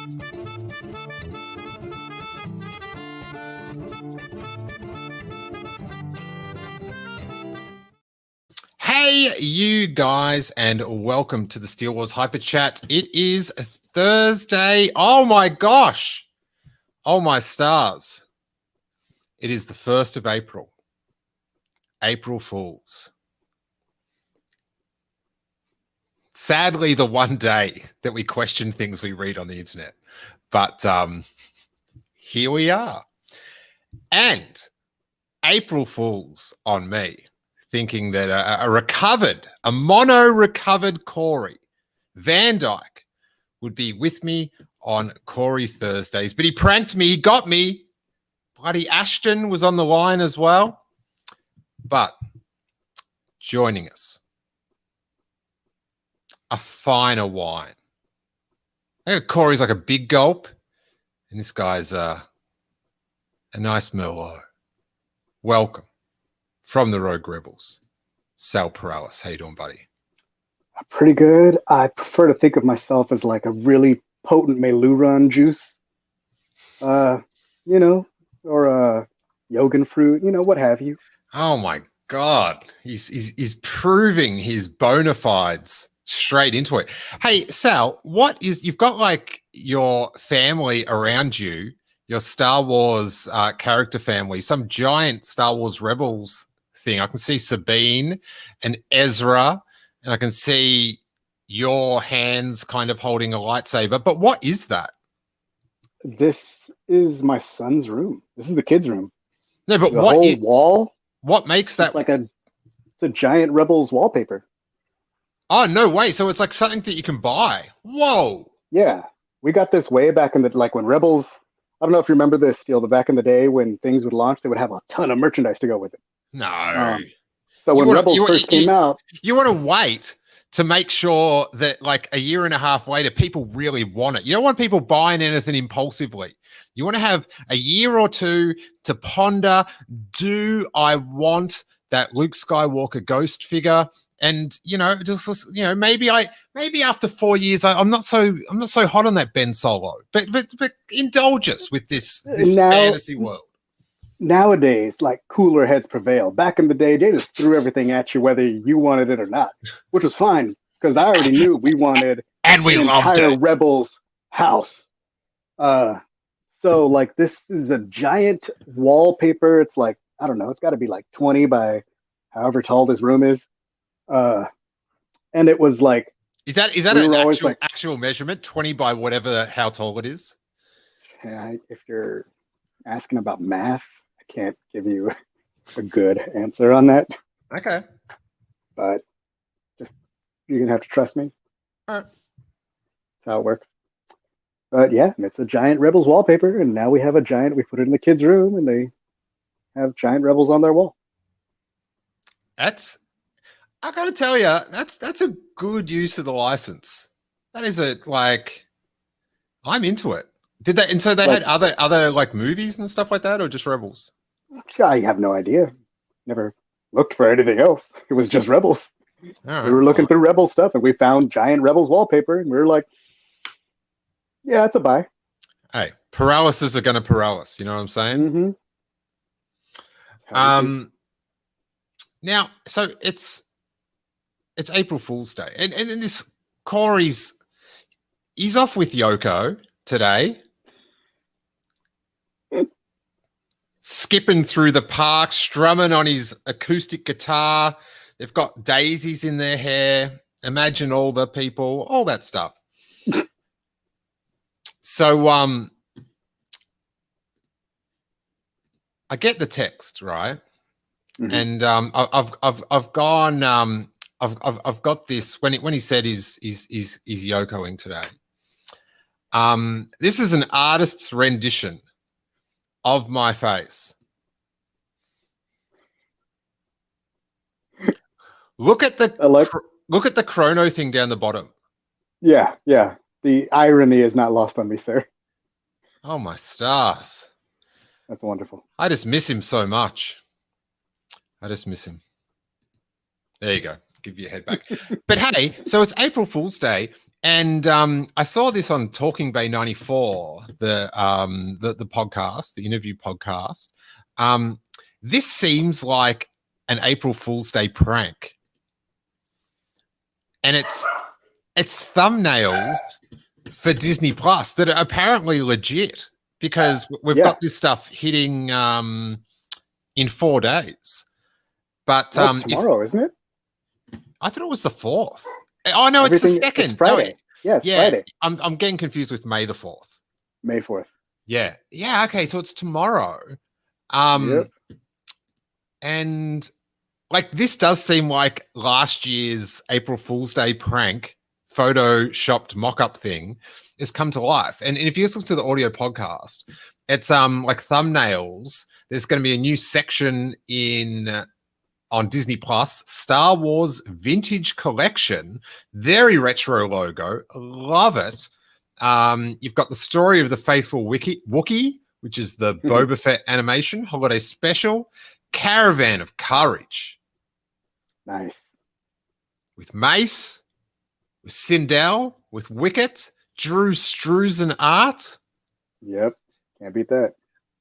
Hey, you guys, and welcome to the Steele Wars Hyper Chat. It is Thursday. Oh my gosh. Oh my stars. It is the 1st of April. April Fools. Sadly, the one day that we question things we read on the internet. But here we are. And April Fools on me, thinking that a mono-recovered Corey Van Dyke would be with me on Corey Thursdays. But he pranked me. He got me. Bloody Ashton was on the line as well. But joining us, a finer wine. I think Corey's like a big gulp, and this guy's a nice Merlot. Welcome from the Rogue Rebels, Sal Perales. How you doing, buddy? Pretty good. I prefer to think of myself as like a really potent Meluron juice, or a Yogan fruit, what have you. Oh my God, he's proving his bona fides straight into it. Hey, Sal, you've got like your family around you, your Star Wars character family, some giant Star Wars Rebels thing. I can see Sabine and Ezra, and I can see your hands kind of holding a lightsaber. But what is that? This is my son's room. This is the kids' room. No, but the whole wall. What makes that it's a giant Rebels wallpaper. Oh, no way. So it's like something that you can buy. Whoa. Yeah. We got this way back in when Rebels, I don't know if you remember this, Steele, but back in the day when things would launch, they would have a ton of merchandise to go with it. No. So when Rebels first came out. You want to wait to make sure that like a year and a half later, people really want it. You don't want people buying anything impulsively. You want to have a year or two to ponder, do I want that Luke Skywalker ghost figure? And maybe after 4 years, I'm not so hot on that Ben Solo. But indulge us with this fantasy world. Nowadays, like cooler heads prevail. Back in the day, they just threw everything at you, whether you wanted it or not, which was fine because I already knew we wanted and we loved it. Rebels house. So like this is a giant wallpaper. It's like, I don't know, it's got to be like 20 by however tall this room is. And it was like, is that an actual measurement, 20 by whatever, how tall it is? Yeah, if you're asking about math, I can't give you a good answer on that. Okay. But just, you're going to have to trust me. All right. That's how it works. But yeah, it's a giant Rebels wallpaper, and now we have we put it in the kids' room, and they have giant Rebels on their wall. I gotta tell you, that's a good use of the license. That is I'm into it. Did they? And so they had other like movies and stuff like that, or just Rebels? I have no idea. Never looked for anything else. It was just Rebels. Right, we were looking through Rebels stuff, and we found giant Rebels wallpaper, and we were like, "Yeah, it's a buy." Hey, paralysis are gonna paralysis. You know what I'm saying? Mm-hmm. Now, so it's April Fool's Day, and then this Corey's he's off with Yoko today, skipping through the park, strumming on his acoustic guitar. They've got daisies in their hair. Imagine all the people, all that stuff. So, I get the text, right? Mm-hmm. And I've gone. I've got this when he said he's Yokoing today. This is an artist's rendition of my face. Look at the chrono thing down the bottom. Yeah. The irony is not lost on me, sir. Oh my stars. That's wonderful. I just miss him so much. I just miss him. There you go. give you a head back. But hey, so it's April Fool's Day, and I saw this on Talking Bay 94, the podcast, the interview podcast. This seems like an April Fool's Day prank, and it's thumbnails for Disney Plus that are apparently legit, because we've got this stuff hitting in 4 days. But it's tomorrow, isn't it? I thought it was the 4th. Oh no, it's the 2nd. It's Friday. No, it's Friday. I'm getting confused with May the 4th. May 4th. Yeah. Okay, so it's tomorrow. And like, this does seem like last year's April Fool's Day prank photoshopped mock-up thing has come to life. And if you listen to the audio podcast, it's like thumbnails. There's going to be a new section on Disney Plus, Star Wars Vintage Collection, very retro logo, love it. You've got the story of the faithful Wookiee, which is the Boba Fett animation holiday special, Caravan of Courage, nice, with Mace, with Sindel, with Wicket, Drew Struzan art. Yep, can't beat that.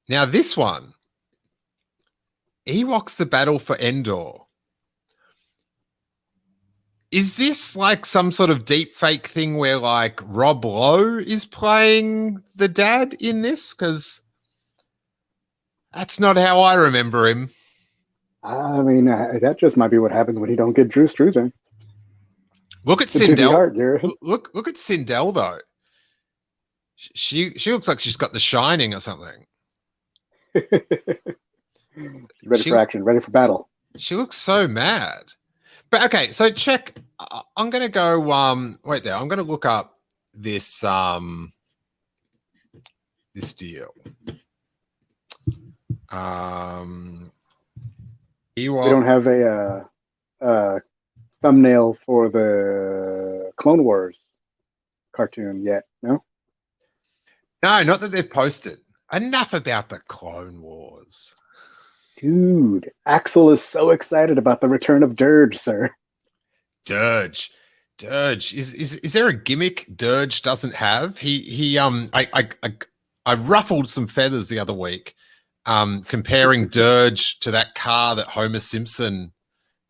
Now this one, Ewoks: The Battle for Endor. Is this like some sort of deep fake thing where like Rob Lowe is playing the dad in this? Because that's not how I remember him. I mean, that just might be what happens when you don't get Drew Struzan. Look at Sindel. Look at Sindel though. She looks like she's got The Shining or something. Ready for action, ready for battle. She looks so mad. But okay, so check. I'm gonna go. Wait there. I'm gonna look up this this deal. We don't have a thumbnail for the Clone Wars cartoon yet. No, not that they've posted. Enough about the Clone Wars. Dude, Axel is so excited about the return of Dirge, sir. Dirge. Is there a gimmick Dirge doesn't have? I ruffled some feathers the other week, comparing Dirge to that car that Homer Simpson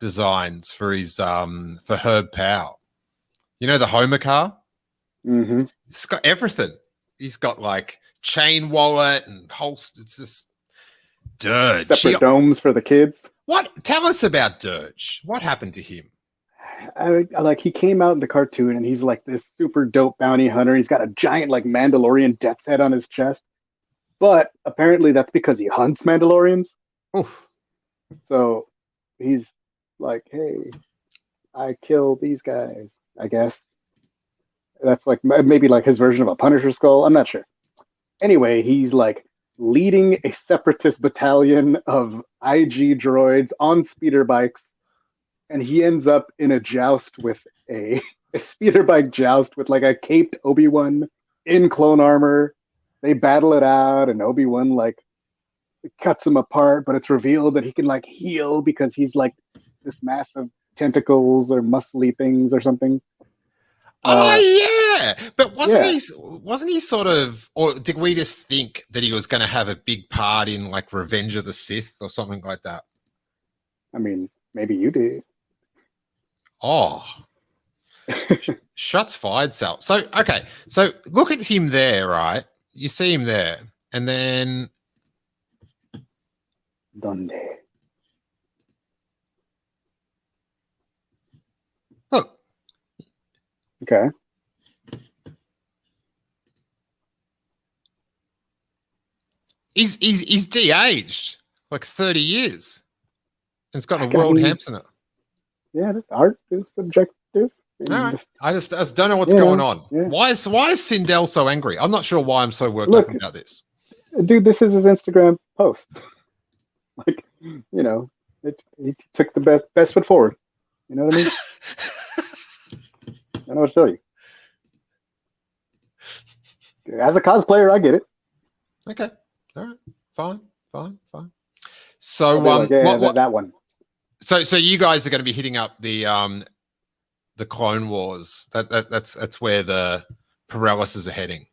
designs for his for Herb Powell. You know, the Homer car? Mm-hmm. It's got everything. He's got like chain wallet and holster. It's just Dirge. Separate domes for the kids. What? Tell us about Dirge. What happened to him? Like, he came out in the cartoon and he's like this super dope bounty hunter. He's got a giant like Mandalorian death's head on his chest. But apparently that's because he hunts Mandalorians. Oof. So he's like, hey, I kill these guys, I guess. That's like maybe like his version of a Punisher skull. I'm not sure. Anyway, he's like leading a separatist battalion of IG droids on speeder bikes, and he ends up in a joust with a speeder bike joust with like a caped Obi-Wan in clone armor. They battle it out, and Obi-Wan like cuts him apart, but it's revealed that he can like heal because he's like this massive tentacles or muscly things or something. Yeah, but wasn't he sort of, or did we just think that he was going to have a big part in like Revenge of the Sith or something like that? I mean, maybe you did. Oh, shots fired, Sal. So okay, so look at him there, right? You see him there, and then Donde? Look. Okay. He's de-aged like 30 years. And it's got a world hamster in it. Yeah, this art is subjective. All right. I just don't know what's going on. Yeah. Why is Sindel so angry? I'm not sure why I'm so worked up about this. Dude, this is his Instagram post. Like, you know, he took the best foot forward. You know what I mean? I don't know what to tell you. As a cosplayer, I get it. Okay. All right. Fine. So that one. So you guys are going to be hitting up the Clone Wars. That's where the Peraleses are heading.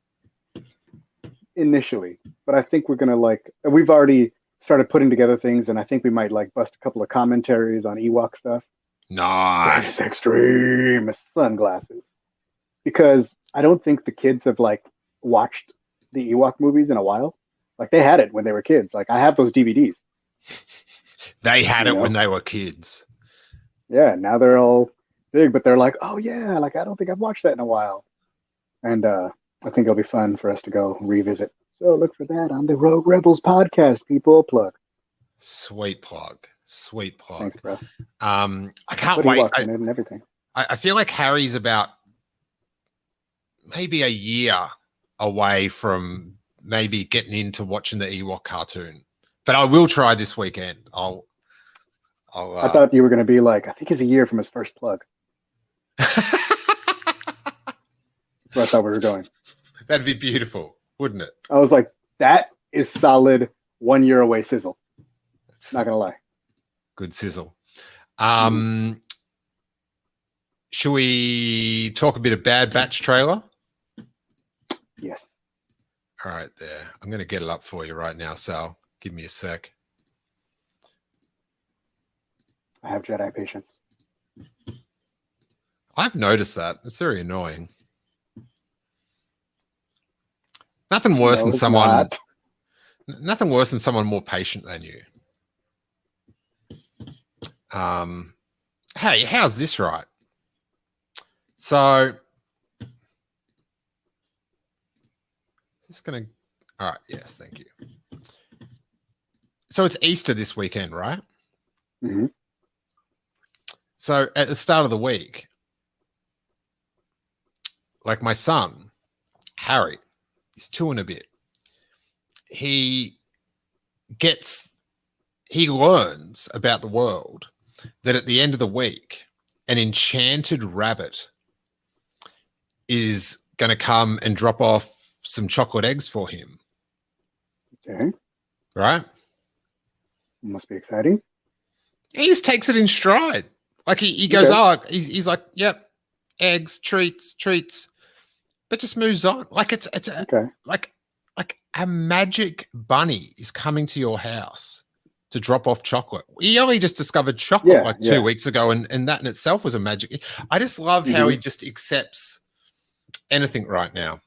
Initially, but I think we're gonna we've already started putting together things, and I think we might like bust a couple of commentaries on Ewok stuff. Nice. There's extreme sunglasses because I don't think the kids have like watched the Ewok movies in a while. Like they had it when they were kids. Like I have those DVDs. They had it when they were kids. Yeah, now they're all big, but they're like, oh yeah, like I don't think I've watched that in a while. And I think it'll be fun for us to go revisit. So look for that on the Rogue Rebels podcast, people. Plug. Sweet plug. Sweet plug. Thanks, bro. I can't wait. In it and everything. I feel like Harry's about maybe a year away from maybe getting into watching the Ewok cartoon. But I will try this weekend. I thought you were going to be like, I think he's a year from his first plug. Where I thought we were going. That'd be beautiful, wouldn't it? I was like, that is solid 1 year away sizzle. Not gonna lie. Good sizzle. Should we talk a bit of Bad Batch trailer? Yes. All right, there. I'm going to get it up for you right now, Sal. Give me a sec. I have Jedi patience. I've noticed that. It's very annoying. Nothing worse than someone. Nothing worse than someone more patient than you. Hey, how's this right? So, just gonna. All right. Yes, thank you. So it's Easter this weekend, right? Mm-hmm. So at the start of the week, like my son, Harry, he's 2 and a bit. He learns about the world that at the end of the week, an enchanted rabbit is going to come and drop off some chocolate eggs for him. Okay. Right? Must be exciting. He just takes it in stride. Like he goes, he's like, yep, eggs, treats, but just moves on. Like it's like a magic bunny is coming to your house to drop off chocolate. He only just discovered chocolate 2 weeks ago, and that in itself was a magic. I just love how he just accepts anything right now.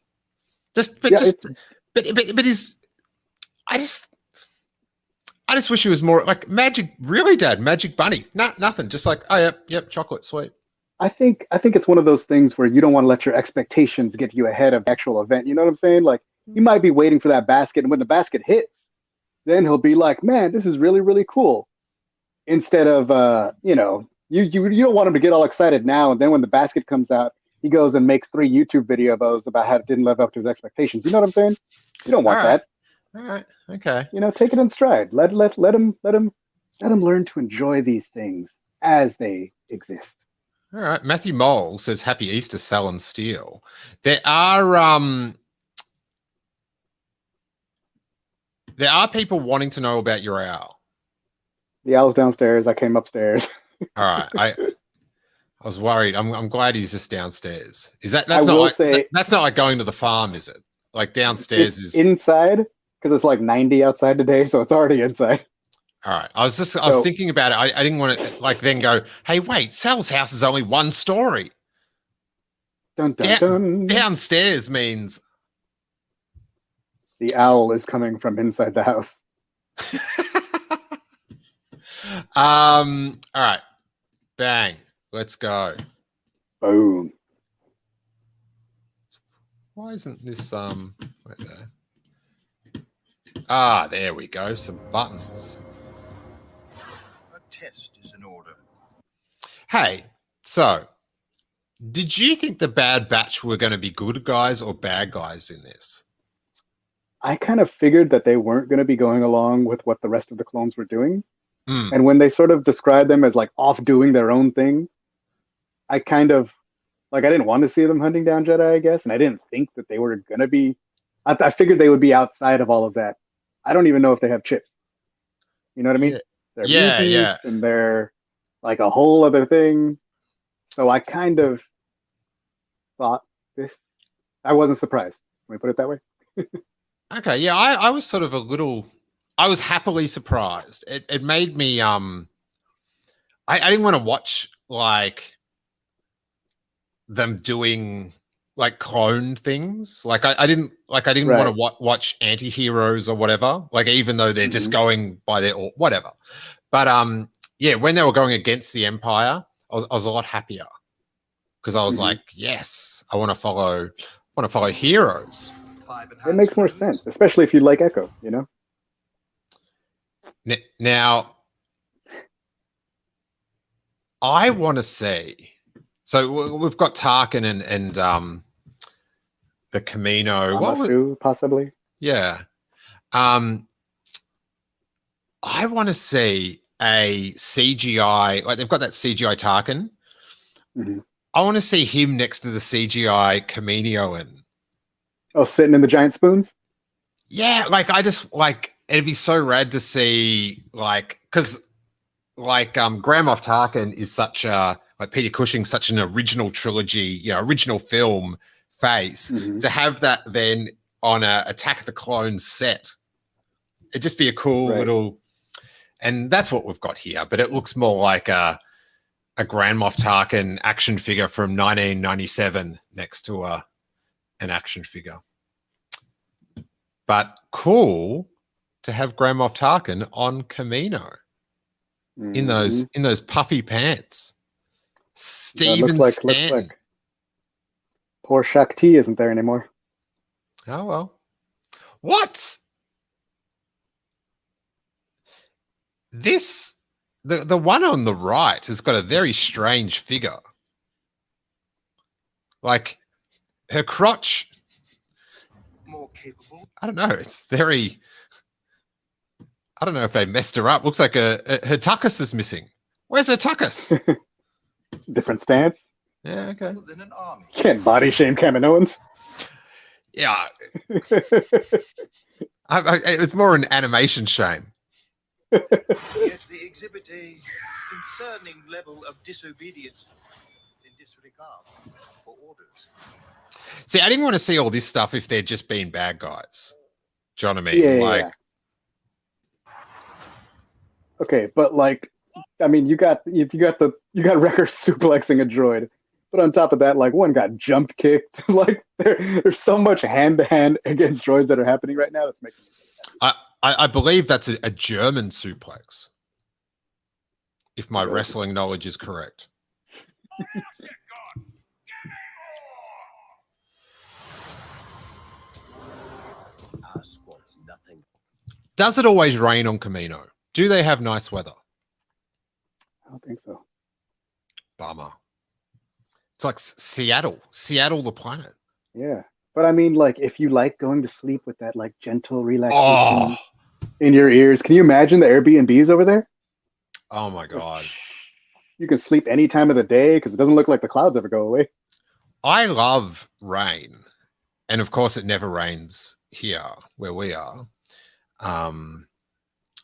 I just wish he was more like magic. Really, Dad? Magic bunny? Nothing. Just like, oh yep, chocolate, sweet. I think it's one of those things where you don't want to let your expectations get you ahead of the actual event. You know what I'm saying? Like you might be waiting for that basket, and when the basket hits, then he'll be like, "Man, this is really, really cool." Instead of you don't want him to get all excited now, and then when the basket comes out, he goes and makes 3 YouTube videos about how it didn't live up to his expectations. You know what I'm saying? You don't want that. All right. Okay. Take it in stride. Let him learn to enjoy these things as they exist. All right. Matthew Mole says, "Happy Easter, Sal and Steele." There are people wanting to know about your owl. The owl's downstairs. I came upstairs. All right. I was worried. I'm glad he's just downstairs. That's not like going to the farm, is it? Like downstairs is inside because it's like 90 outside today, so it's already inside. All right. I was thinking about it. I didn't want to like then go, hey, wait, Sal's house is only 1 story. Dun, dun, dun. Downstairs means the owl is coming from inside the house. All right. Bang. Let's go. Boom. Why isn't this right there? There we go. Some buttons. A test is in order. Hey, so did you think the Bad Batch were going to be good guys or bad guys in this? I kind of figured that they weren't going to be going along with what the rest of the clones were doing. Mm. And when they sort of described them as like off doing their own thing, I kind of I didn't want to see them hunting down Jedi, I guess. And I didn't think that they were going to be, I figured they would be outside of all of that. I don't even know if they have chips. You know what I mean? Yeah. And they're like a whole other thing. So I kind of thought this. I wasn't surprised. Can we put it that way? Okay, yeah, I was sort of a little. I was happily surprised. It made me I didn't want to watch like them doing like clone things. Like I didn't Right. want to watch anti-heroes or whatever. Like even though they're just going by their or whatever. But yeah, when they were going against the Empire, I was a lot happier because I was like, yes, I want to follow heroes. It makes more sense, especially if you like Echo, you know? Now, I want to see. So we've got Tarkin and the Camino. Amasu, possibly. Yeah. I want to see a CGI, like they've got that CGI Tarkin. I want to see him next to the CGI Camino and sitting in the giant spoons? Yeah, like I just like it'd be so rad to see like because like Grand Moff Tarkin is such a like Peter Cushing's such an original trilogy, original film face. To have that then on a Attack of the Clones set, it'd just be a cool little, and that's what we've got here. But it looks more like a Grand Moff Tarkin action figure from 1997 next to an action figure. But cool to have Grand Moff Tarkin on Camino in those puffy pants. Steven looks like poor Shakti isn't there anymore. Oh well. What? This the one on the right has got a very strange figure. Like her crotch. More capable. I don't know. It's very. I don't know if they messed her up. Looks like her tuchus is missing. Where's her tuchus? Different stance. Yeah, okay. Than an army. Can't body shame Kaminoans. Yeah. It's more an animation shame. Yet they exhibit a concerning level of disobedience in disregard for orders. See, I didn't want to see all this stuff if they're just being bad guys. Do you know what I mean? Yeah. Okay, but like, I mean, you got Wrecker suplexing a droid, but on top of that, like one got jump kicked. Like there's so much hand to hand against droids that are happening right now. That's making me I believe that's a German suplex, if my wrestling knowledge is correct. Our squad's nothing. Does it always rain on Camino? Do they have nice weather? I don't think so. Bummer. It's like Seattle, the planet. Yeah, but I mean, like, if you like going to sleep with that like gentle relaxation in your ears, can you imagine the Airbnbs over there? Oh my god! You can sleep any time of the day because it doesn't look like the clouds ever go away. I love rain, and of course, it never rains here where we are.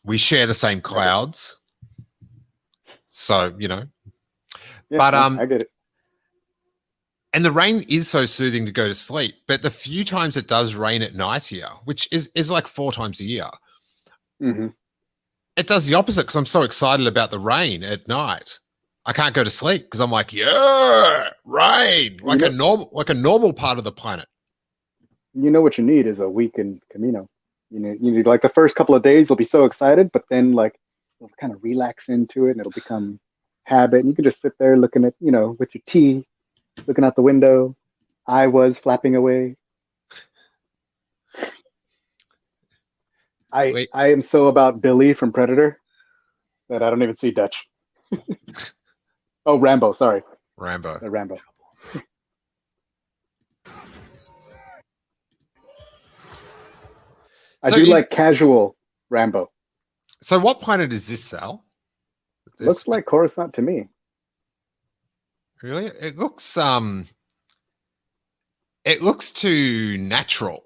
We share the same clouds, so Yeah, but I get it. And the rain is so soothing to go to sleep. But the few times it does rain at night here, which is like 4 times a year, it does the opposite because I'm so excited about the rain at night. I can't go to sleep because I'm like, yeah, rain, like a normal part of the planet. You know what you need is a weekend Camino. You need like the first couple of days you'll be so excited, but then like you'll kind of relax into it and it'll become habit. And you can just sit there looking at, with your tea, looking out the window. I was flapping away. I am so about Billy from Predator that I don't even see Dutch. Oh, Rambo, sorry. Rambo. Rambo. I do like casual Rambo. So what planet is this, Sal? Looks like Coruscant to me. Really? It looks too natural.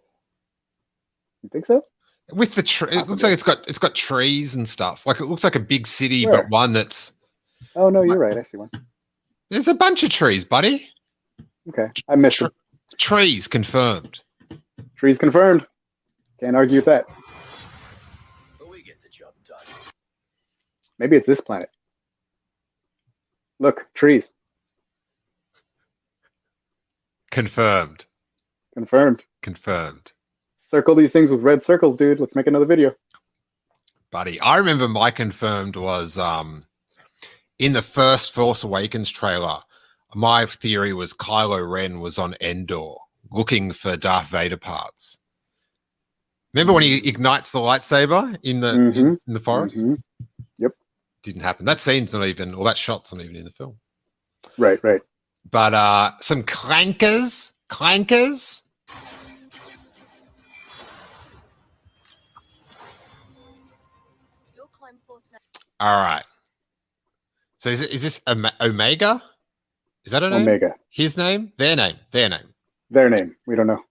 You think so? With the it looks like it's got trees and stuff. Like it looks like a big city, but one that's Oh no, you're right. I see one. There's a bunch of trees, buddy. Okay, I missed it. Trees confirmed. Trees confirmed. Can't argue with that. But we get the job done. Maybe it's this planet. Look, trees. Confirmed. Confirmed. Confirmed. Circle these things with red circles, dude. Let's make another video. Buddy, I remember my confirmed was in the first Force Awakens trailer. My theory was Kylo Ren was on Endor looking for Darth Vader parts. Remember when he ignites the lightsaber in the in the forest? Mm-hmm. Yep. Didn't happen. That scene's not even, or that shot's not even in the film. Right, right. But some clankers. All right. So is this Omega? Is that her name? Omega. His name? Their name? Their name. Their name. We don't know.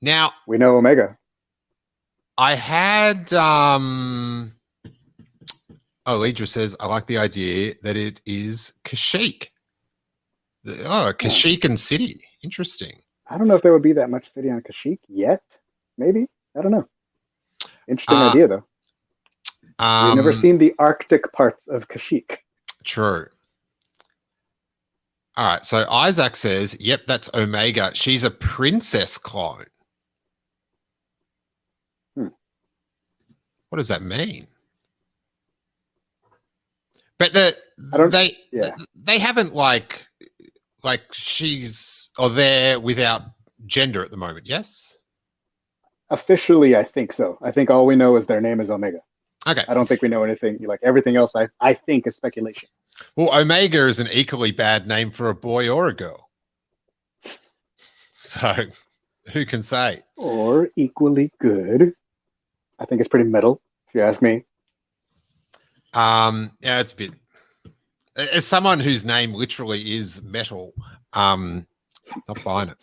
Now, we know Omega. I had Idra says, I like the idea that it is Kashyyyk. Oh, Kashyyyk City. Interesting. I don't know if there would be that much city on Kashyyyk yet. Maybe. I don't know. Interesting idea, though. We've never seen the Arctic parts of Kashyyyk. True. All right. So Isaac says, yep, that's Omega. She's a princess clone. What does that mean? But they haven't like she's or they're without gender at the moment, yes? Officially, I think so. I think all we know is their name is Omega. Okay. I don't think we know anything. Like everything else, I think is speculation. Well, Omega is an equally bad name for a boy or a girl. So who can say? Or equally good. I think it's pretty metal, if you ask me. Yeah, it's a bit. As someone whose name literally is metal, not buying it.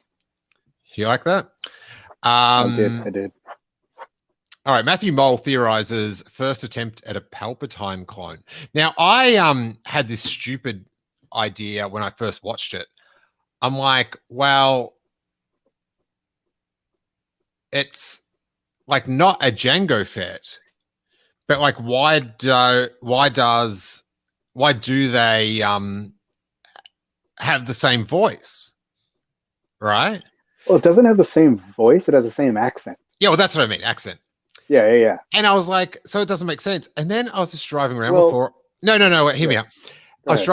You like that? I did. All right, Matthew Mole theorizes first attempt at a Palpatine clone. Now, I had this stupid idea when I first watched it. I'm like, well, it's like not a Jango Fett, but like why do they have the same voice? Right? Well, it doesn't have the same voice, it has the same accent. Yeah, well, that's what I mean, accent. Yeah. And I was like, so it doesn't make sense. And then I was just driving around before. No, hear me out. I was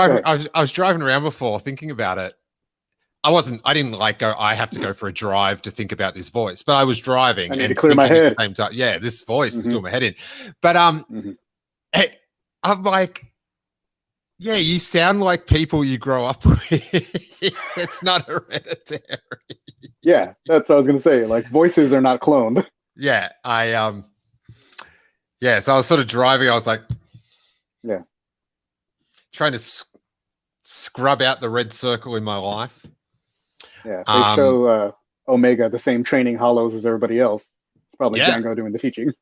driving around before thinking about it. I didn't like go, I have to go for a drive to think about this voice, but I was driving I need to clear my head at the same time. Yeah, this voice is still in my head in. But I'm like, yeah, you sound like people you grow up with. It's not hereditary. Yeah, that's what I was gonna say. Like voices are not cloned. Yeah, so I was sort of driving. I was like, yeah, trying to scrub out the red circle in my life. Yeah, they show Omega the same training hollows as everybody else. It's probably Jango doing the teaching.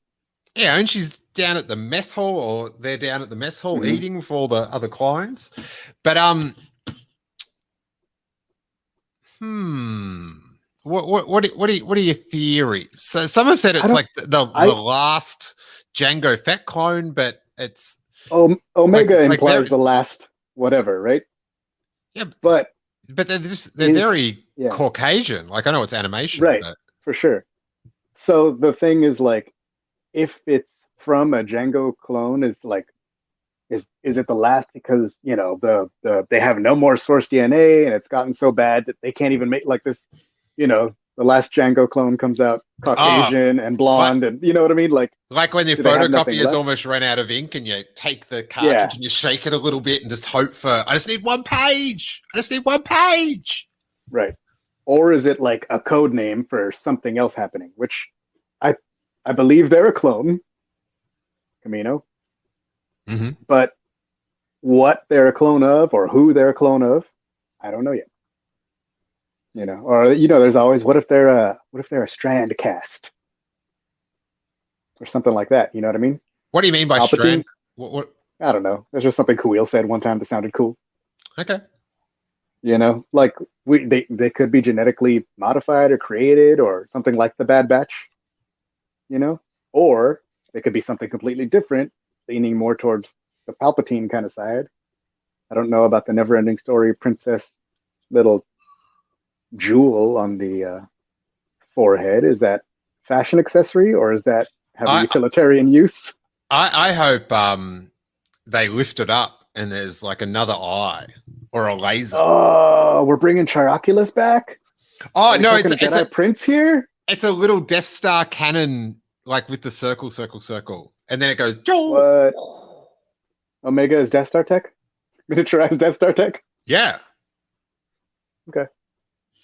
Yeah, and she's down at the mess hall, or they're down at the mess hall eating with all the other clones. But What are your theories? So some have said it's like the last Jango Fett clone, but it's Omega implies the last whatever, right? Yeah, but they're very Caucasian. Like I know it's animation, right? But... For sure. So the thing is, like, if it's from a Jango clone, is it the last because they have no more source DNA and it's gotten so bad that they can't even make like this. The last Jango clone comes out Caucasian and blonde, and you know what I mean? Like when your photocopiers almost ran out of ink and you take the cartridge and you shake it a little bit and just hope for, I just need one page. Right. Or is it like a code name for something else happening, which I believe they're a clone, Camino. Mm-hmm. But what they're a clone of or who they're a clone of, I don't know yet. There's always what if they're a strand cast or something like that. You know what I mean? What do you mean by Palpatine? strand? What? I don't know. There's just something Kuil said one time that sounded cool. Okay. You know, like they could be genetically modified or created or something like the Bad Batch. You know, or they could be something completely different, leaning more towards the Palpatine kind of side. I don't know about the never-ending story princess little jewel on the forehead. Is that fashion accessory or is that have a I utilitarian use? I hope they lift it up and there's like another eye or a laser. Oh, we're bringing Chiraculus back. Oh Are we no, talking Jedi Prince here. it's a little Death Star cannon, like with the circle, circle, circle, and then it goes. What? Omega is Death Star tech? Miniaturized Death Star tech? Yeah. Okay.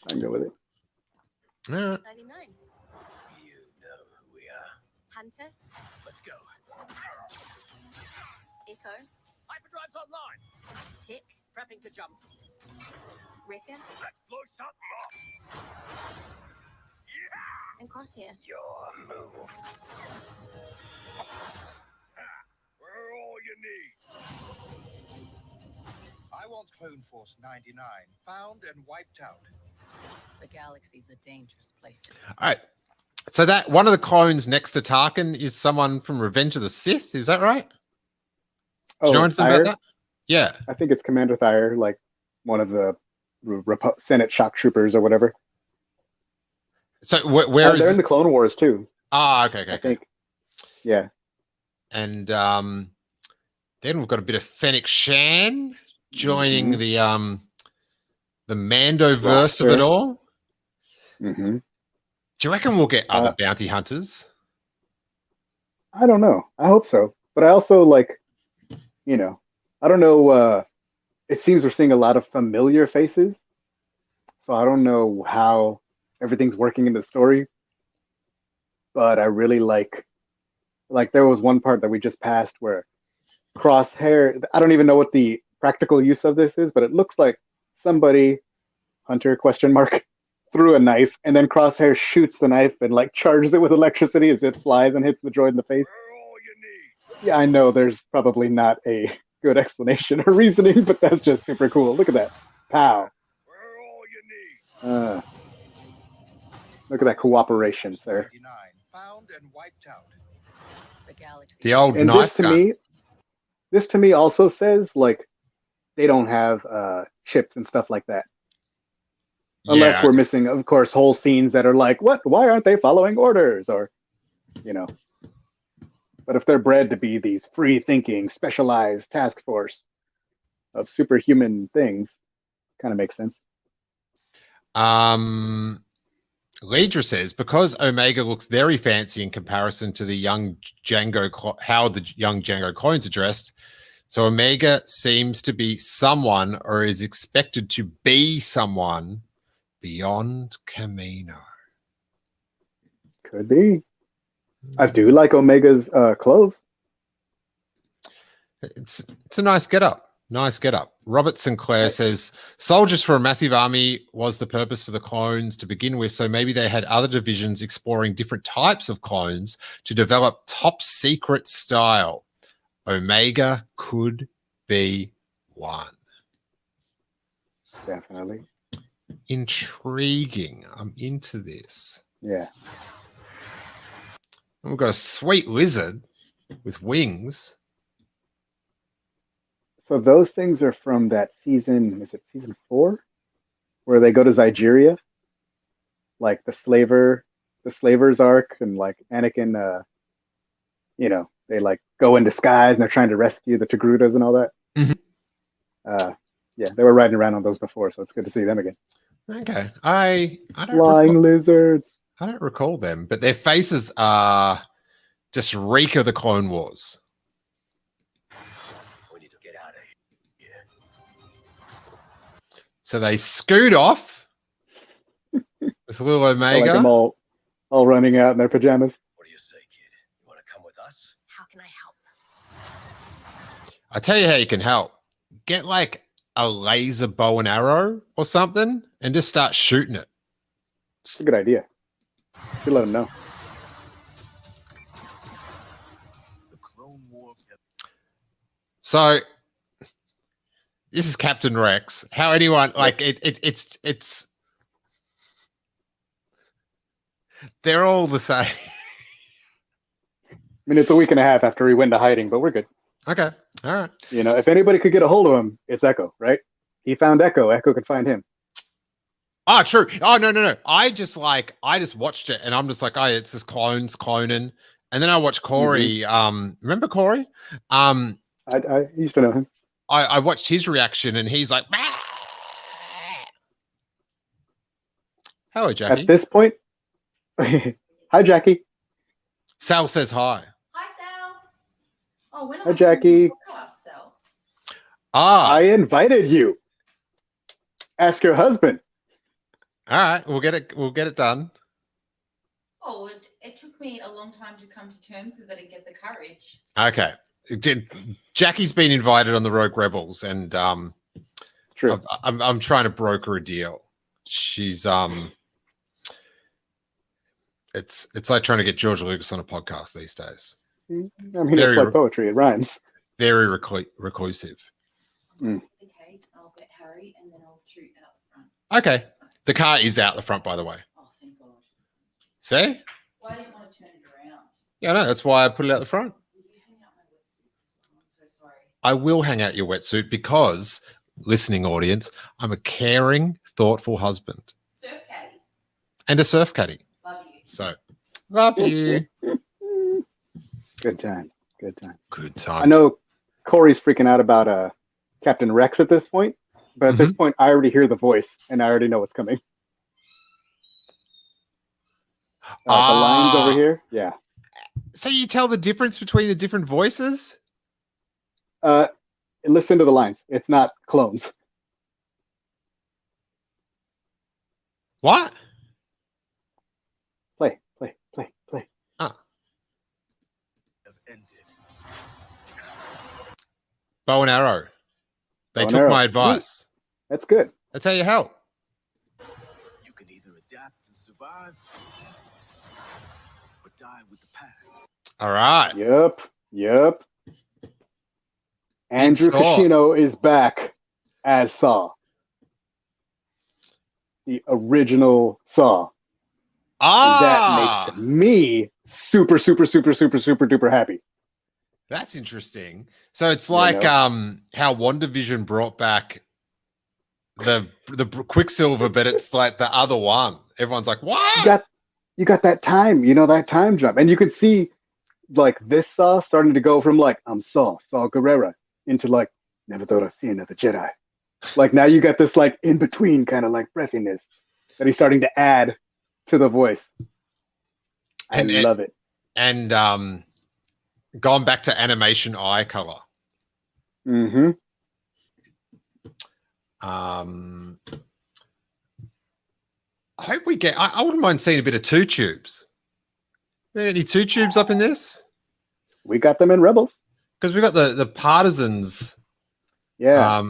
I can go with it. All right. 99. You know who we are. Hunter, Let's go. Echo, Hyperdrive's online. Tick, Prepping to jump. Wrecker, Let's blow something up. and Crosshair. Your move. We're all you need. I want Clone Force 99 found and wiped out. The galaxy's a dangerous place to be. All right. So that one of the clones next to Tarkin is someone from Revenge of the Sith. Is that right? Do you know anything Thyre? about that? Yeah. I think it's Commander Thyre, like one of the Senate shock troopers or whatever. So where is they're in this? the Clone Wars too. Ah, okay, okay, I okay. think. Yeah. And then we've got a bit of Fennec Shan joining Mhm. the Mando verse of it all. Mm-hmm. Do you reckon we'll get other bounty hunters? I don't know. I hope so. But I also like, you know, I don't know. It seems we're seeing a lot of familiar faces. So I don't know how everything's working in the story. But I really like there was one part that we just passed where Crosshair, I don't even know what the practical use of this is, but it looks like somebody, Hunter question mark, threw a knife and then Crosshair shoots the knife and like charges it with electricity as it flies and hits the droid in the face. We're all you need. Yeah, I know there's probably not a good explanation or reasoning, but that's just super cool. Look at that. Pow. We're all you need. Look at that cooperation, sir. 99 found and wiped out. The galaxy. The old And knife gun. This to me also says like they don't have chips and stuff like that. Unless we're missing, of course, whole scenes that are like, what? Why aren't they following orders? Or, you know. But if they're bred to be these free-thinking, specialized task force of superhuman things, kind of makes sense. Lidra says, because Omega looks very fancy in comparison to the young Django, how the young Django clones are dressed, so Omega seems to be someone or is expected to be someone beyond Camino. Could be. I do like Omega's clothes. It's a nice getup. Nice getup. Robert Sinclair says, soldiers for a massive army was the purpose for the clones to begin with, so maybe they had other divisions exploring different types of clones to develop top secret style. Omega could be one. Definitely. Intriguing. I'm into this. Yeah. And we've got a sweet lizard with wings. So those things are from that season, is it season 4? Where they go to Zygeria? Like the slaver's arc, and like Anakin, you know, they like go in disguise and they're trying to rescue the Togrutas and all that. Mm-hmm. Yeah, they were riding around on those before, so it's good to see them again. Okay. I don't Flying lizards. I don't recall them, but their faces are just reek of the Clone Wars. We need to get out of here. So they scoot off with little I Omega. like them all running out in their pajamas. What do you say, kid? You want to come with us? How can I help? I tell you how you can help. Get like a laser bow and arrow or something and just start shooting it. It's a good idea. Should let them know. The Clone Wars. So this is Captain Rex. How anyone like it's they're all the same. I mean, it's a week and a half after he went into hiding, but we're good. Okay. All right. You know, if anybody could get a hold of him, it's Echo, right? He found Echo. Echo could find him. Oh, true. Oh, no. I just watched it and I'm just like, oh, it's just clones cloning. And then I watched Corey. Remember Corey? I used to know him. I watched his reaction and he's like, "Bah!" Hello, Jackie. At this point, hi, Jackie. Sal says hi. Hi, Sal. Oh, when Hi, Jackie. Sal. Ah, I invited you. Ask your husband. all right. We'll get it done. Oh, it took me a long time to come to terms with it and get the courage. Okay. Jackie's been invited on the Rogue Rebels, and True. I'm trying to broker a deal. She's it's like trying to get George Lucas on a podcast these days. I mean, it's like poetry. It rhymes. Very reclusive. Okay, I'll get Harry and then I'll shoot out the front. Okay. The car is out the front, by the way. Oh, thank God. See? Well, I didn't want to turn it around. Yeah, no, that's why I put it out the front. Will you hang out my wetsuit as well? I'm so sorry. I will hang out your wetsuit because, listening audience, I'm a caring, thoughtful husband Surf caddy. and a surf caddy. Love you. So, love you. Good times. Good times. Good times. I know Corey's freaking out about Captain Rex at this point, but at this point, I already hear the voice and I already know what's coming. The lines over here, yeah. So you tell the difference between the different voices? Listen to the lines. It's not clones. What? Play. Ah, Have ended. bow and arrow. They Bow and took arrow. my advice. That's good. That's how you help. You can either adapt and survive, or die with the past. All right. Yep. Andrew Saw. Casino is back as Saw. The original Saw. And that makes me super duper happy. That's interesting. So it's like how WandaVision brought back the Quicksilver, but it's like the other one. Everyone's like, what? You got that time, that time jump. And you could see like this Saw starting to go from like, I'm Saw Gerrera, into like, never thought I'd see another Jedi. Like now you got this like in between kind of like breathiness that he's starting to add to the voice. I love it. And gone back to animation eye color. Mm-hmm. I hope we get. I wouldn't mind seeing a bit of two tubes. Any two tubes up in this? We got them in Rebels. Because we got the partisans. Yeah.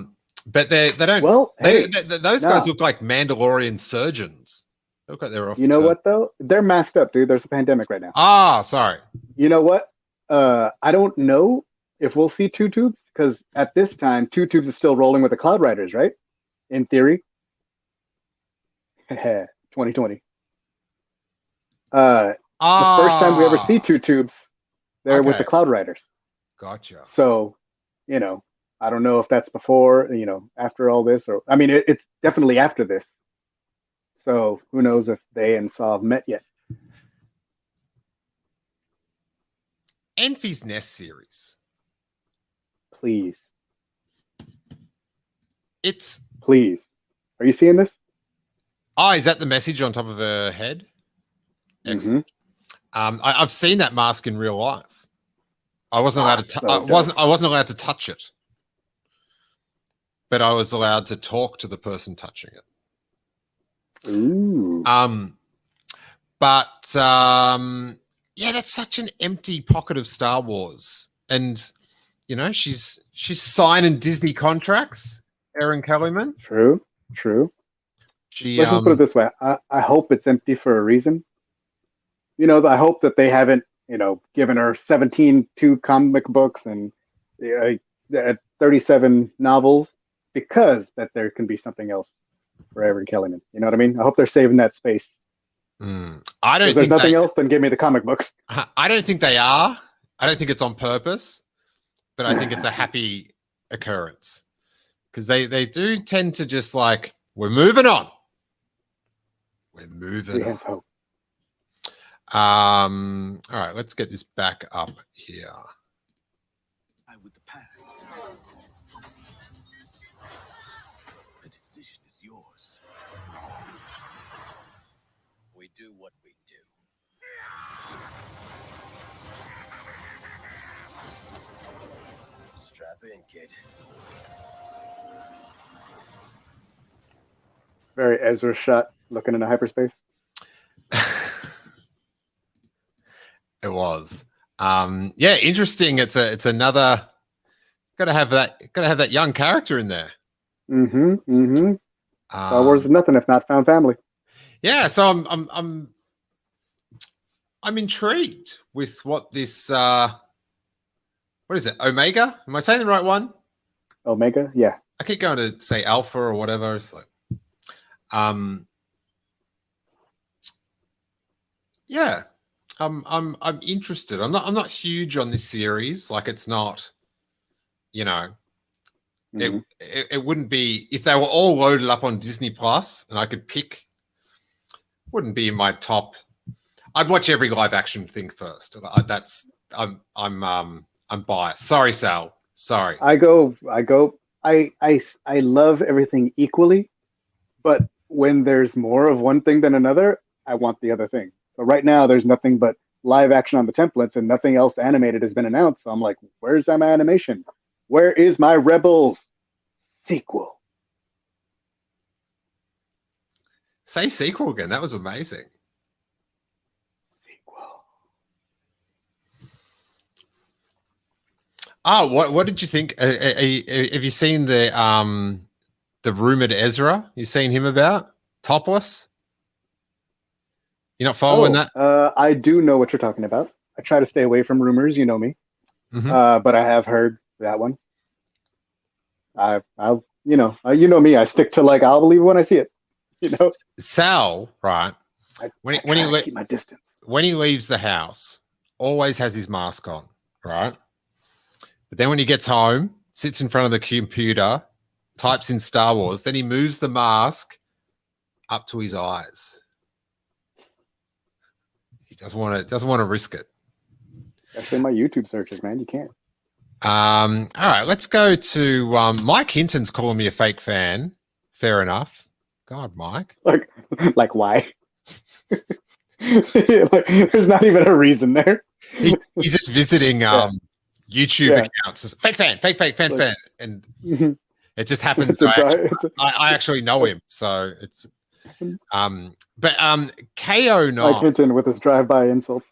But they don't. Well, those guys look like Mandalorian surgeons. They look like they're off. You know what though? They're masked up, dude. There's a pandemic right now. Ah, sorry. You know what? I don't know if we'll see two tubes because at this time, two tubes is still rolling with the Cloud Riders, right? In theory. 2020. The first time we ever see two tubes, they're with the Cloud Riders. Gotcha. So, I don't know if that's before, after all this, or I mean, it's definitely after this. So who knows if they and Saw have met yet? Enfys Nest series. Please. It's please. Are you seeing this? Oh, is that the message on top of her head? Excellent. I've seen that mask in real life. I wasn't allowed to. I wasn't allowed to touch it, but I was allowed to talk to the person touching it. Ooh. But yeah, that's such an empty pocket of Star Wars, and she's signing Disney contracts. Erin Kellyman. True. Let's just put it this way. I hope it's empty for a reason. I hope that they haven't, given her 17 comic books and at 37 novels because that there can be something else for every Kellyman. You know what I mean? I hope they're saving that space. I don't If there's think nothing they, else, then give me the comic books. I don't think they are. I don't think it's on purpose, but I think it's a happy occurrence because they do tend to just like, we're moving on. We're moving We on. have hope. All right, let's get this back up here. With the past. The decision is yours. We do what we do. Strap in, kid. Very Ezra shot looking into hyperspace. It was. Yeah, interesting. It's another gotta have that young character in there. Star Wars is nothing if not found family. Yeah, so I'm intrigued with what this what is it? Omega? Am I saying the right one? Omega, yeah. I keep going to say Alpha or whatever. It's like yeah. I'm interested. I'm not huge on this series. Like it's not, you know, it wouldn't be if they were all loaded up on Disney Plus and I could pick, wouldn't be in my top. I'd watch every live action thing first. That's I'm biased. Sorry, Sal. Sorry. I love everything equally, but when there's more of one thing than another, I want the other thing. But right now, there's nothing but live action on the templates, and nothing else animated has been announced. So I'm like, where's my animation? Where is my Rebels sequel? Say sequel again. That was amazing. Sequel. Oh, what did you think? Have you seen the rumored Ezra? You seen him about topless? You're not following that? I do know what you're talking about. I try to stay away from rumors. You know me. Mm-hmm. But I have heard that one. I'll you know me. I stick to like I'll believe it when I see it. You know. Sal, right? When he keep my distance. When he leaves the house, always has his mask on, right? But then when he gets home, sits in front of the computer, types in Star Wars, then he moves the mask up to his eyes. He doesn't want to risk it. That's in my YouTube searches, man. You can't. All right, let's go to Mike Hinton's calling me a fake fan. Fair enough. God, Mike. Like why? There's not even a reason there. He's just visiting YouTube accounts. Fake fan, fan, and it just happens. I actually know him, so it's. But KO9 Mike Hinton with his drive-by insults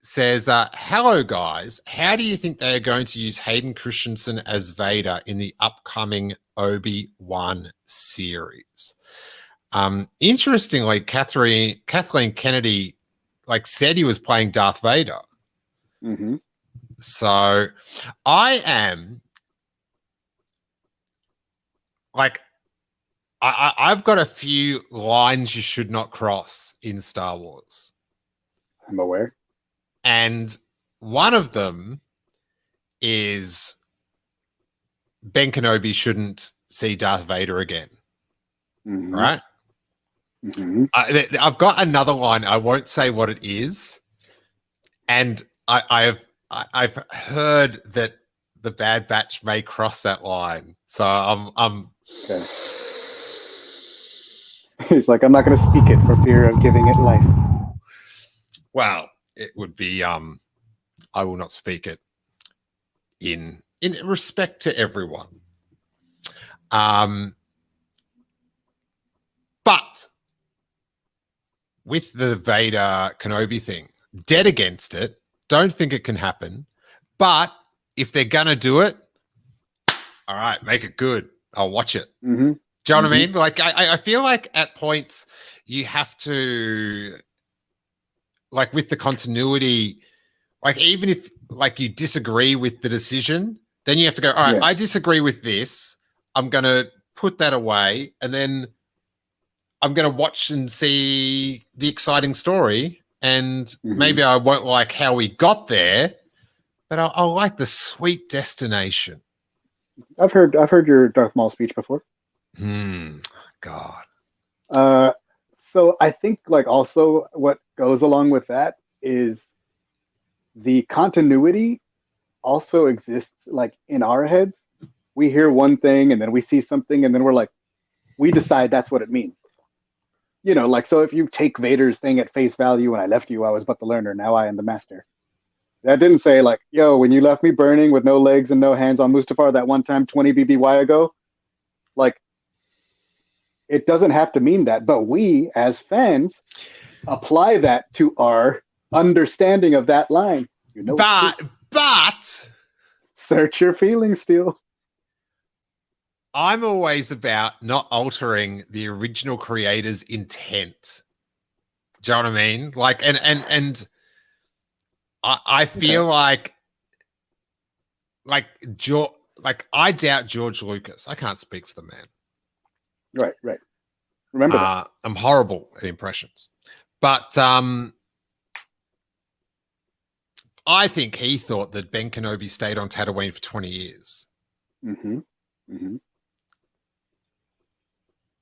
says, "Hello guys, how do you think they are going to use Hayden Christensen as Vader in the upcoming Obi-Wan series?" Interestingly, Kathleen Kennedy said he was playing Darth Vader. Mm-hmm. So I am I've got a few lines you should not cross in Star Wars. I'm aware. And one of them is Ben Kenobi shouldn't see Darth Vader again. Mm-hmm. Right? Mm-hmm. I've got another line. I won't say what it is. And I've heard that the Bad Batch may cross that line. So I'm okay. He's like, I'm not going to speak it for fear of giving it life. Well, it would be I will not speak it in respect to everyone. But with the Vader Kenobi thing, dead against it. Don't think it can happen. But if they're gonna do it, all right, make it good. I'll watch it. Mm-hmm. Do you know what I mean? Like I feel like at points you have to, like with the continuity, like even if like you disagree with the decision, then you have to go, all right, Yeah. I disagree with this. I'm going to put that away, and then I'm going to watch and see the exciting story, and maybe I won't like how we got there, but I'll like the sweet destination. I've heard your Darth Maul speech before. God. So I think like also what goes along with that is the continuity also exists like in our heads. We hear one thing and then we see something and then we're like, we decide that's what it means. You know, like, so if you take Vader's thing at face value, when I left you, I was but the learner. Now I am the master. That didn't say like, yo, when you left me burning with no legs and no hands on Mustafar that one time 20 BBY ago, like, it doesn't have to mean that. But we, as fans, apply that to our understanding of that line. You know, but search your feelings, Steele. I'm always about not altering the original creator's intent. Do you know what I mean? Like, and I feel like I doubt George Lucas. I can't speak for the man. Right. Remember that. I'm horrible at impressions, but I think he thought that Ben Kenobi stayed on Tatooine for 20 years.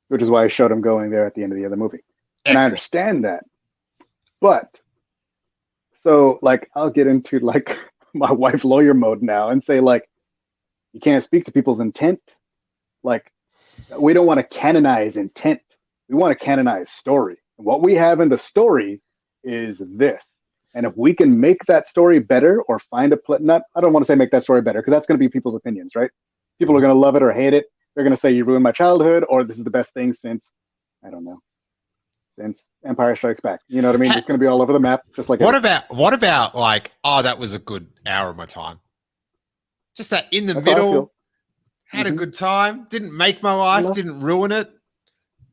Which is why I showed him going there at the end of the other movie. And I understand that. But, so, like, I'll get into, like, my wife lawyer mode now and say, like, you can't speak to people's intent. Like, we don't want to canonize intent. We want to canonize story. And what we have in the story is this. And if we can make that story better or find a I don't want to say make that story better because that's going to be people's opinions, right? People are going to love it or hate it. They're going to say you ruined my childhood, or this is the best thing since, I don't know, since Empire Strikes Back. You know what I mean? It's going to be all over the map, just like what about like, oh, that was a good hour of my time. Just that in the middle, had a good time, didn't make my life, didn't ruin it.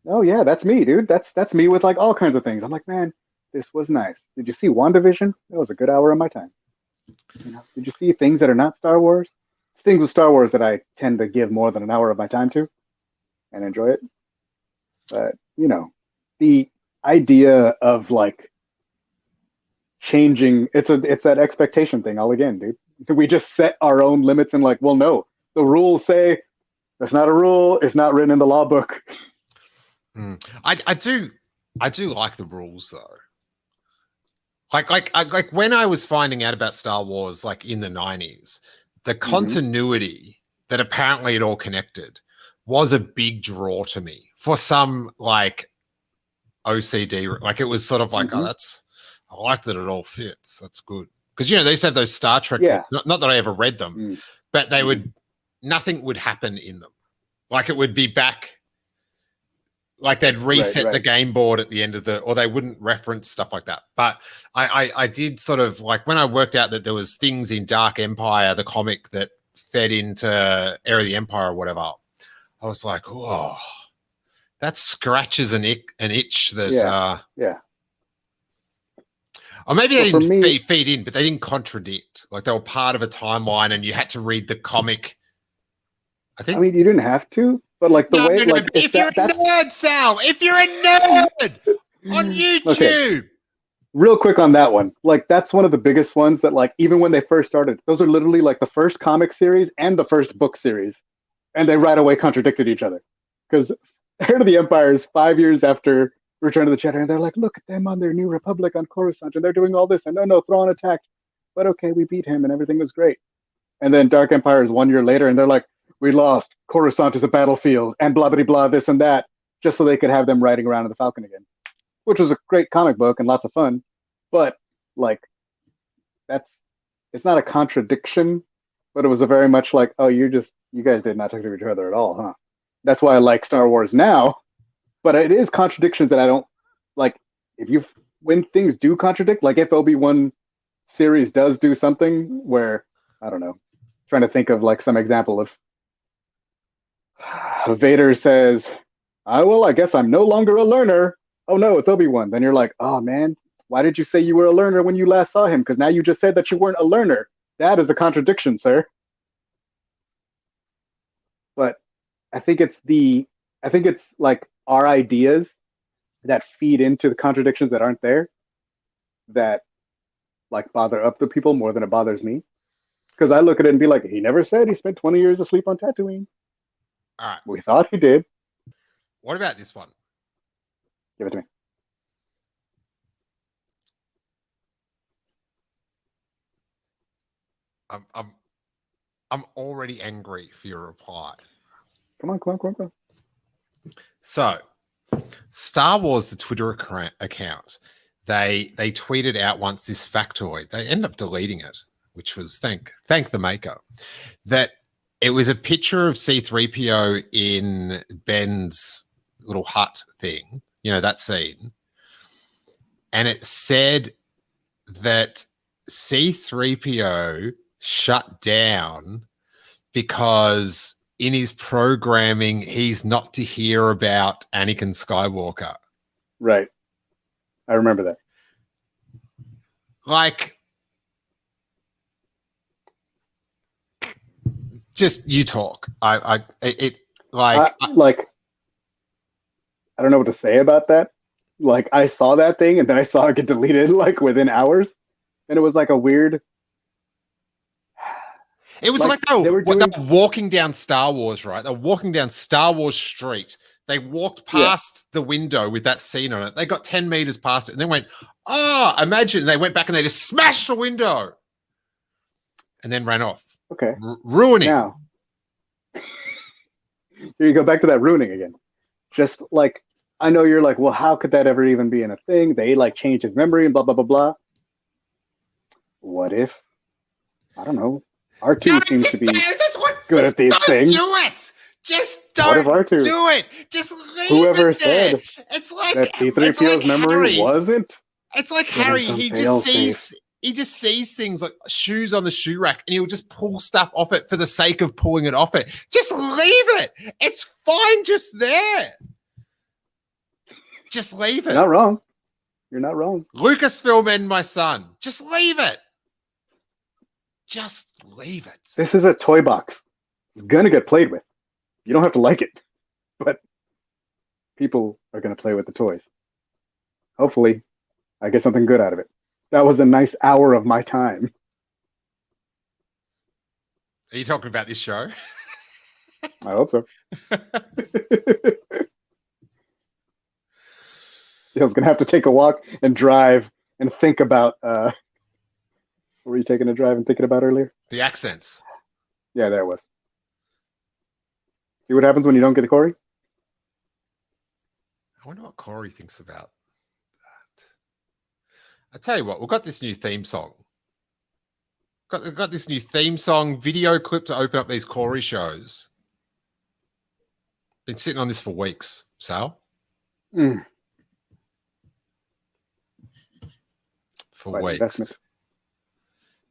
Oh yeah, that's me, dude. That's me with like all kinds of things. I'm like, man, this was nice. Did you see WandaVision? That was a good hour of my time. You know, did you see things that are not Star Wars? Things with Star Wars that I tend to give more than an hour of my time to and enjoy it. But, you know, the idea of like changing, it's that expectation thing all again, dude. We just set our own limits and like, well, no, the rules say that's not a rule. It's not written in the law book. I do like the rules though. Like when I was finding out about Star Wars, like in the 90s, the continuity that apparently it all connected was a big draw to me for some like OCD. Like it was sort of like, oh, I like that it all fits. That's good. Because, you know, they used to have those Star Trek books. Not that I ever read them, but they nothing would happen in them. Like it would be back, like they'd reset the game board at the end of or they wouldn't reference stuff like that. But I did sort of like when I worked out that there was things in Dark Empire, the comic that fed into Era of the Empire or whatever, I was like, oh, that scratches an itch that, or maybe they didn't feed in, but they didn't contradict. Like they were part of a timeline and you had to read the comic. I mean, you didn't have to. But like the way, like if you're a nerd, Sal, if you're a nerd on YouTube. Okay. Real quick on that one, like that's one of the biggest ones that like even when they first started, those are literally like the first comic series and the first book series, and they right away contradicted each other because Heir of the Empire is 5 years after Return of the Jedi, and they're like, look at them on their new Republic on Coruscant, and they're doing all this, and no, Thrawn attacked, but okay, we beat him, and everything was great. And then Dark Empire is 1 year later, and they're like, we lost. Coruscant is a battlefield, and blah, blah, blah, this and that, just so they could have them riding around in the Falcon again, which was a great comic book and lots of fun. But, like, it's not a contradiction, but it was a very much like, oh, you guys did not talk to each other at all, huh? That's why I like Star Wars now. But it is contradictions that I don't, like, when things do contradict, like if Obi-Wan series does do something where, I don't know, trying to think of, like, some example of Vader says, I guess I'm no longer a learner. Oh no, it's Obi-Wan. Then you're like, oh man, why did you say you were a learner when you last saw him? Because now you just said that you weren't a learner. that is a contradiction, sir. But I think it's like our ideas that feed into the contradictions that aren't there that like bother other people more than it bothers me. Because I look at it and be like, he never said he spent 20 years asleep on Tatooine. All right. We thought he did. What about this one? Give it to me. I'm already angry for your reply. Come on. So, Star Wars, the Twitter account, they tweeted out once this factoid. They ended up deleting it, which was thank the maker. That it was a picture of C-3PO in Ben's little hut thing, you know, that scene. And it said that C-3PO shut down because in his programming, he's not to hear about Anakin Skywalker. Right. I remember that. Like, just you talk. I don't know what to say about that. Like, I saw that thing and then I saw it get deleted like within hours, and it was like a weird. It was like they were walking down Star Wars, right? They're walking down Star Wars Street. They walked past the window with that scene on it. They got 10 meters past it and then went, oh, imagine. They went back and they just smashed the window and then ran off. Okay. Ruining. Now, here you go back to that ruining again. Just like, I know you're like, well, how could that ever even be in a thing? They like changed his memory and blah, blah, blah, blah. What if, I don't know, R2 seems to be good at these things. Do it. Just don't do it. Just leave Whoever it there. said it's like that C-3PO's memory wasn't. It's like Harry. He just sees things like shoes on the shoe rack, and he'll just pull stuff off it for the sake of pulling it off it. Just leave it. It's fine, just there. Just leave it. You're not wrong. You're not wrong. Lucasfilm and my son. Just leave it. Just leave it. This is a toy box. It's gonna get played with. You don't have to like it, but people are gonna play with the toys. Hopefully, I get something good out of it. That was a nice hour of my time. Are you talking about this show? I hope so. I was gonna have to take a walk and drive and think about. What were you taking a drive and thinking about earlier? The accents. Yeah, there it was. See what happens when you don't get a Corey? I wonder what Corey thinks about that. I tell you what, we've got this new theme song. We've got this new theme song video clip to open up these Corey shows. Been sitting on this for weeks, Sal. For Quite weeks. investment.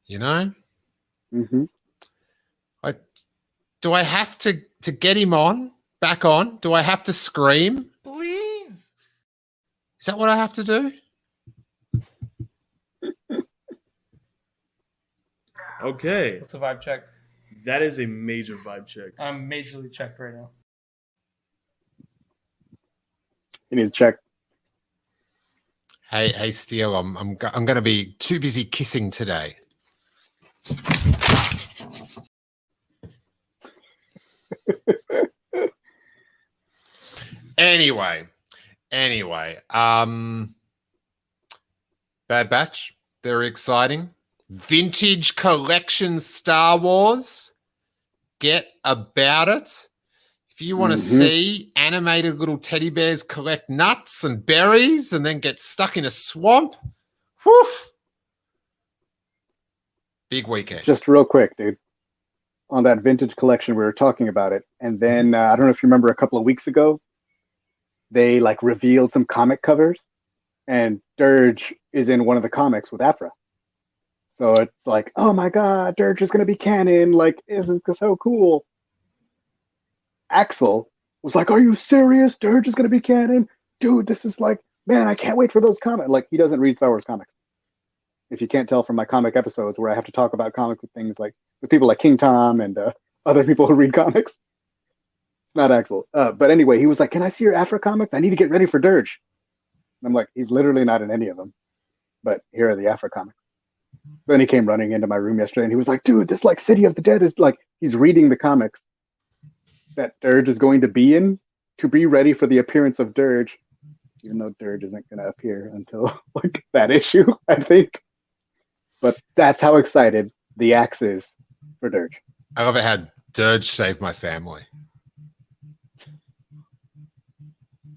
You know? Mm-hmm. Do I have to get him back on? Do I have to scream? Please. Is that what I have to do? Okay. What's the vibe check? That is a major vibe check. I'm majorly checked right now. You need to check. Hey, Steele, I'm going to be too busy kissing today. Anyway, Bad Batch, very exciting. Vintage collection Star Wars. Get about it. If you want to see animated little teddy bears collect nuts and berries and then get stuck in a swamp, woof. Big weekend. Just real quick, dude. On that vintage collection, we were talking about it. And then, I don't know if you remember a couple of weeks ago, they like revealed some comic covers. And Dirge is in one of the comics with Afra. So it's like, oh my God, Dirge is going to be canon. Like, this is so cool. Axel was like, are you serious? Dirge is going to be canon? Dude, this is like, man, I can't wait for those comics. Like, he doesn't read Star Wars comics. If you can't tell from my comic episodes where I have to talk about comic things like with people like King Tom and other people who read comics. Not Axel. But anyway, he was like, "Can I see your Afro comics? I need to get ready for Dirge." And I'm like, "He's literally not in any of them, but here are the Afro comics." Then he came running into my room yesterday and he was like, "Dude, this like City of the Dead is like," he's reading the comics that Dirge is going to be in to be ready for the appearance of Dirge, even though Dirge isn't going to appear until like that issue, I think. But that's how excited the Axe is for Dirge. I love it how Dirge saved my family.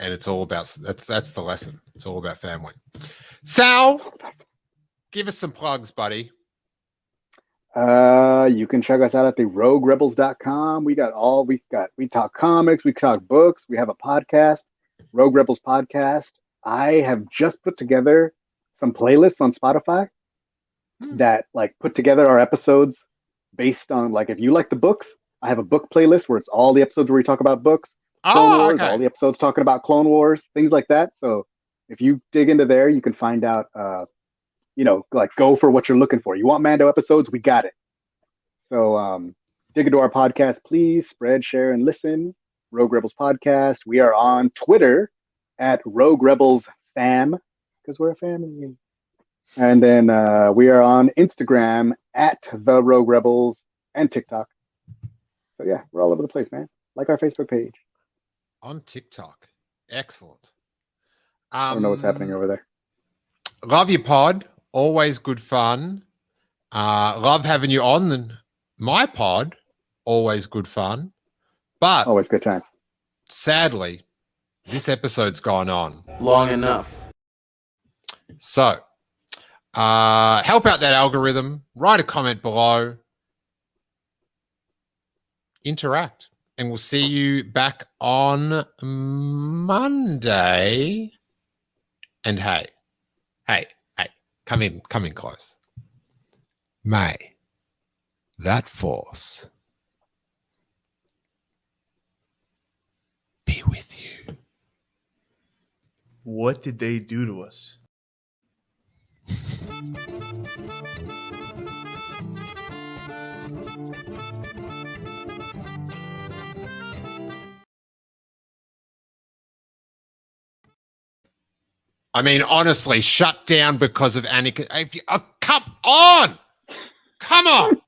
And it's all about that's the lesson. It's all about family. Sal, give us some plugs, buddy. You can check us out at the roguerebels.com. We talk comics, we talk books, we have a podcast, Rogue Rebels Podcast. I have just put together some playlists on Spotify that like put together our episodes based on like if you like the books, I have a book playlist where it's all the episodes where we talk about books. Clone Wars, all the episodes talking about Clone Wars, things like that. So if you dig into there, you can find out, like go for what you're looking for. You want Mando episodes? We got it. So dig into our podcast, please. Spread, share, and listen. Rogue Rebels Podcast. We are on Twitter at Rogue Rebels Fam because we're a family. And then we are on Instagram at The Rogue Rebels and TikTok. So yeah, we're all over the place, man. Like our Facebook page. On TikTok. Excellent. I don't know what's happening over there. Love your pod. Always good fun. Love having you on my pod. Always good fun. But always good times. Sadly, this episode's gone on long enough. So help out that algorithm. Write a comment below. Interact. And we'll see you back on Monday. And hey, come in close. May that force be with you. What did they do to us? I mean, honestly, shut down because of Anakin. Come on! Come on!